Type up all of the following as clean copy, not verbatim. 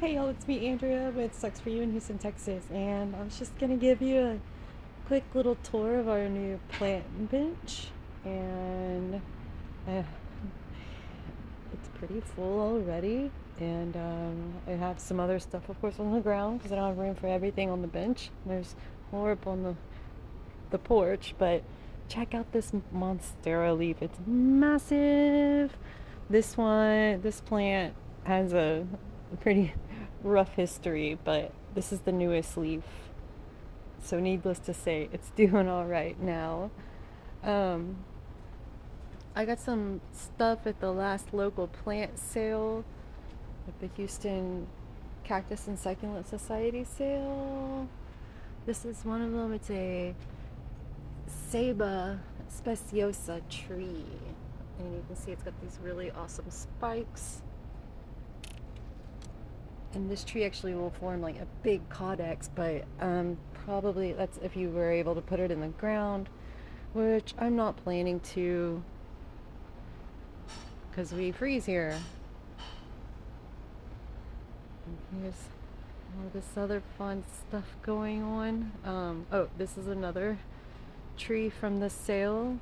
Hey y'all, it's me Andrea with Sucs For You in Houston, Texas, and I was just gonna give you a quick little tour of our new plant bench, and uh, it's pretty full already, and I have some other stuff, of course, on the ground because I don't have room for everything on the bench. There's more up on the porch, but check out this Monstera leaf. It's massive. This plant has a pretty rough history, but this is the newest leaf. So needless to say, it's doing all right now. Um, I got some stuff at the last local plant sale, at the Houston Cactus and Succulent Society sale. This is one of them. It's a Seba espaciosa tree. And you can see it's got these really awesome spikes. And this tree actually will form like a big caudex, but probably that's if you were able to put it in the ground, which I'm not planning to because we freeze here. And here's all this other fun stuff going on. Oh, this is another tree from the sale,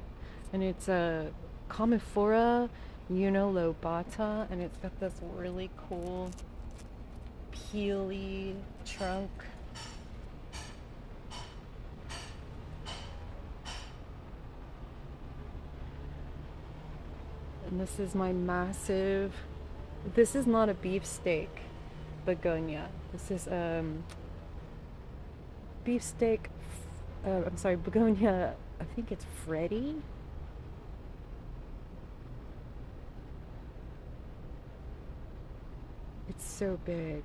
and it's a Commiphora lobota, and it's got this really cool peely trunk. And this is my massive, this is not a beefsteak begonia. This is beefsteak, I'm sorry, begonia, I think it's Freddy. It's so big.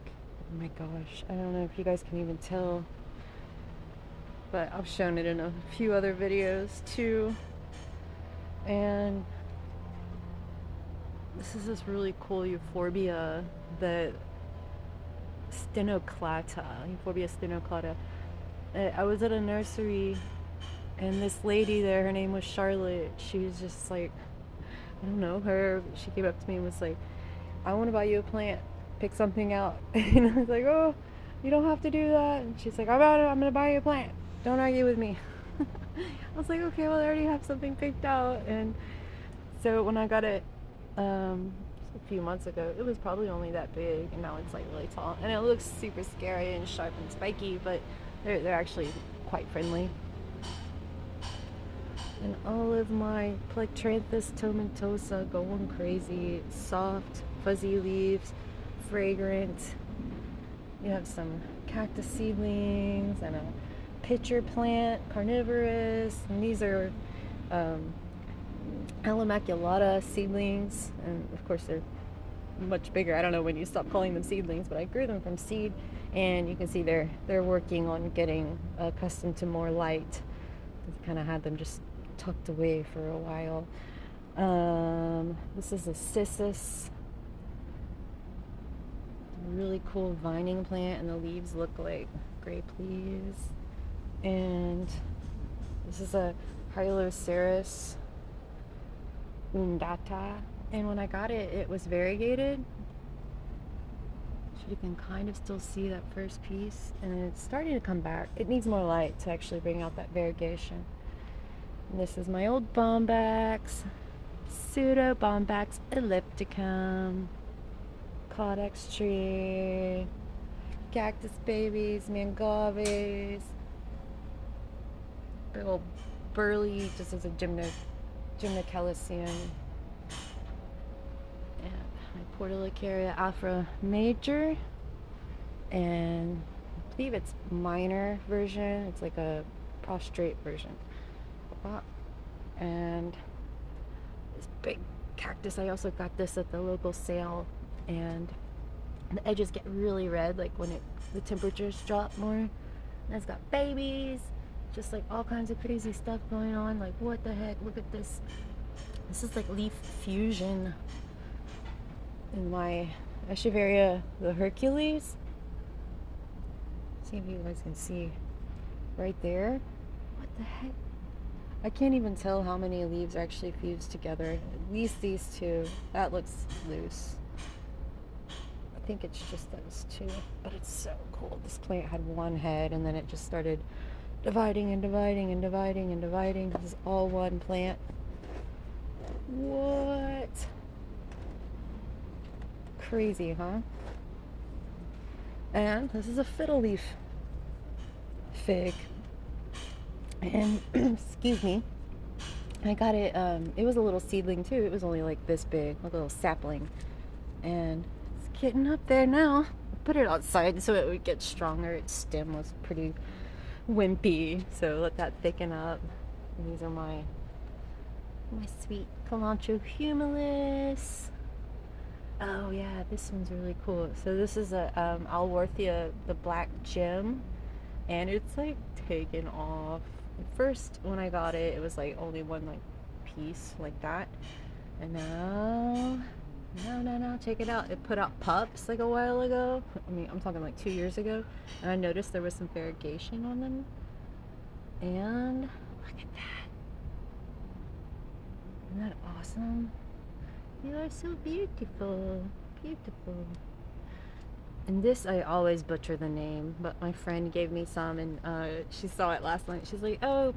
Oh my gosh. I don't know if you guys can even tell, but I've shown it in a few other videos too. And this is this really cool Euphorbia, the Euphorbia stenoclata. I was at a nursery, and this lady there, her name was Charlotte. She was just like, I don't know her. She came up to me and was like, I want to buy you a plant. Pick something out. And I was like, oh, you don't have to do that. And she's like, I'm going to buy you a plant. Don't argue with me. I was like, okay, well, I already have something picked out. And so when I got it a few months ago, it was probably only that big, and now it's like really tall. And it looks super scary and sharp and spiky, but they're actually quite friendly. And all of my Plectranthus tomentosa going crazy. Soft, fuzzy leaves, fragrant. You have some cactus seedlings and a pitcher plant, carnivorous. And these are Aloe seedlings. And of course, they're much bigger. I don't know when you stop calling them seedlings, but I grew them from seed. And you can see they're working on getting accustomed to more light. I kind of had them just tucked away for a while. This is a cissus, really cool vining plant, and the leaves look like grape leaves. And this is a Hyloceras undata, and when I got it, it was variegated. So you can kind of still see that first piece, and it's starting to come back. It needs more light to actually bring out that variegation. And this is my old Bombax, Pseudo Bombax ellipticum, Caudex tree, cactus babies, mangaves, big old burly, just as a gymnocalcium, and my Portulacaria Afra major, and I believe it's minor version. It's like a prostrate version. And this big cactus, I also got this at the local sale, and the edges get really red like when the temperatures drop more. And it's got babies, just like all kinds of crazy stuff going on. Like, what the heck? Look at this. This is like leaf fusion in my Echeveria, the Hercules. See if you guys can see right there. What the heck? I can't even tell how many leaves are actually fused together. At least these two. That looks loose. think it's just those two, but it's so cool. This plant had one head and then it just started dividing and dividing and dividing and dividing. This is all one plant. What? Crazy, huh? And this is a Fiddle Leaf Fig. And, excuse me, I got it, it was a little seedling too. It was only like this big, like a little sapling. And it's getting up there now. I put it outside so it would get stronger. Its stem was pretty wimpy, so let that thicken up. And these are my sweet Cilantro humilis. Oh yeah, this one's really cool. So this is a Alworthia, the black gem, and it's like taken off. At first, when I got it, it was like only one like piece like that, and now, no, check it out. It put out pups like a while ago. I mean, I'm talking like 2 years ago, and I noticed there was some variegation on them. And look at that! Isn't that awesome? You are so beautiful, beautiful. And this, I always butcher the name, but my friend gave me some, and she saw it last night. She's like, oh,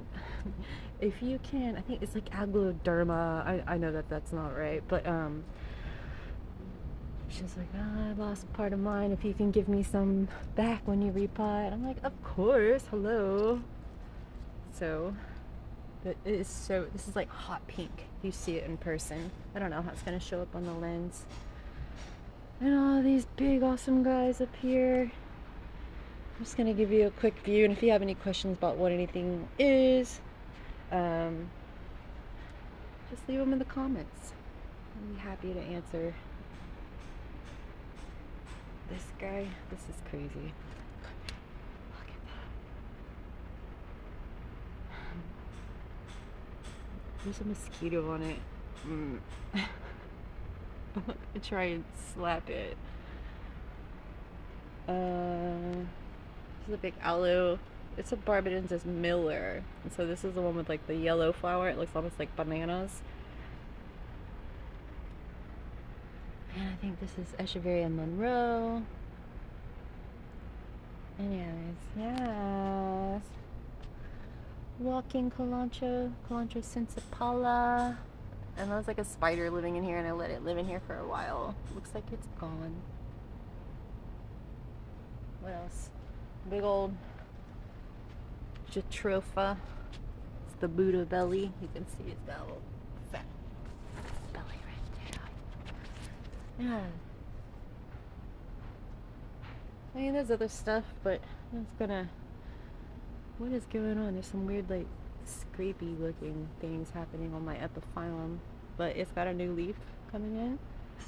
if you can, I think it's like Agloderma. I know that that's not right, but she's like, oh, I lost part of mine. If you can give me some back when you repot. I'm like, of course, hello. So, but it is so, this is like hot pink. You see it in person. I don't know how it's gonna show up on the lens. And all these big awesome guys up here. I'm just gonna give you a quick view, and if you have any questions about what anything is, just leave them in the comments. I'll be happy to answer. This guy, this is crazy. Look at that. There's a mosquito on it. I'm gonna try and slap it. This is a big aloe. It's a Barbadensis Miller. And so this is the one with like the yellow flower. It looks almost like bananas. And I think this is Echeveria Monroe. Anyways, yes. Walking Cilantro sensipala. And there's like a spider living in here, and I let it live in here for a while. Looks like it's gone. What else? Big old Jatropha. It's the Buddha belly. You can see it's got a little fat belly right there. Yeah. I mean, there's other stuff, but I'm just gonna... What is going on? There's some weird, like, scrapey looking things happening on my Epiphylum, but it's got a new leaf coming in,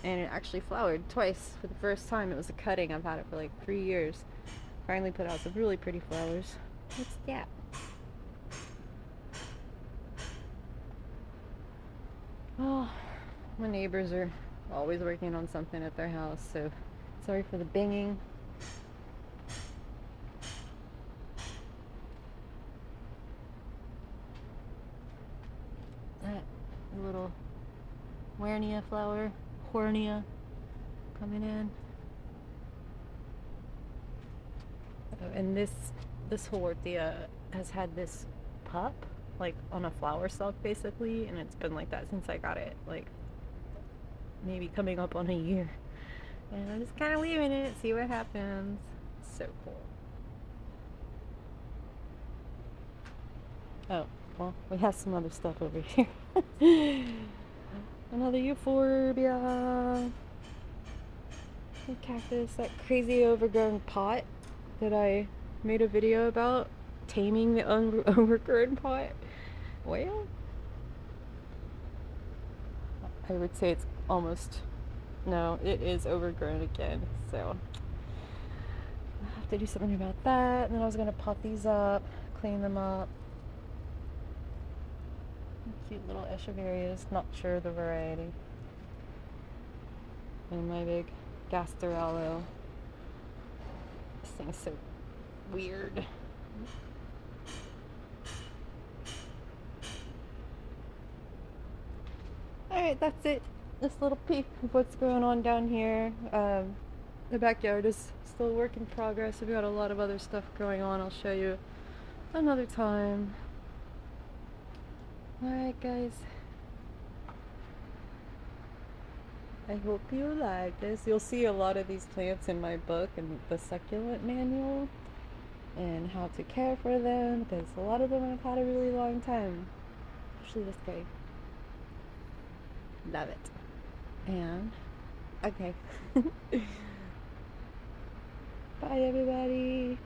and it actually flowered twice. For the first time, it was a cutting. I've had it for like 3 years. Finally put out some really pretty flowers. What's that? Oh, my neighbors are always working on something at their house, so sorry for the binging. Little Hornia flower, Hornia coming in. Oh, and this Hornia has had this pup like on a flower stalk basically, and it's been like that since I got it, like maybe coming up on a year. And I'm just kind of leaving it, see what happens. So cool. Oh, well, we have some other stuff over here. Another Euphorbia. A cactus, that crazy overgrown pot that I made a video about, taming the overgrown pot. Well, I would say it's almost, no, it is overgrown again, so I'll have to do something about that. And then I was gonna pot these up, clean them up. Cute little Echeverias, not sure the variety. And my big Gaster aloe. This thing's so weird. Alright, that's it. This little peek of what's going on down here. The backyard is still a work in progress. We've got a lot of other stuff going on. I'll show you another time. Alright guys, I hope you like this. You'll see a lot of these plants in my book and the Succulent Manual and how to care for them, because a lot of them have had a really long time. Especially this guy. Love it. And, okay. Bye everybody.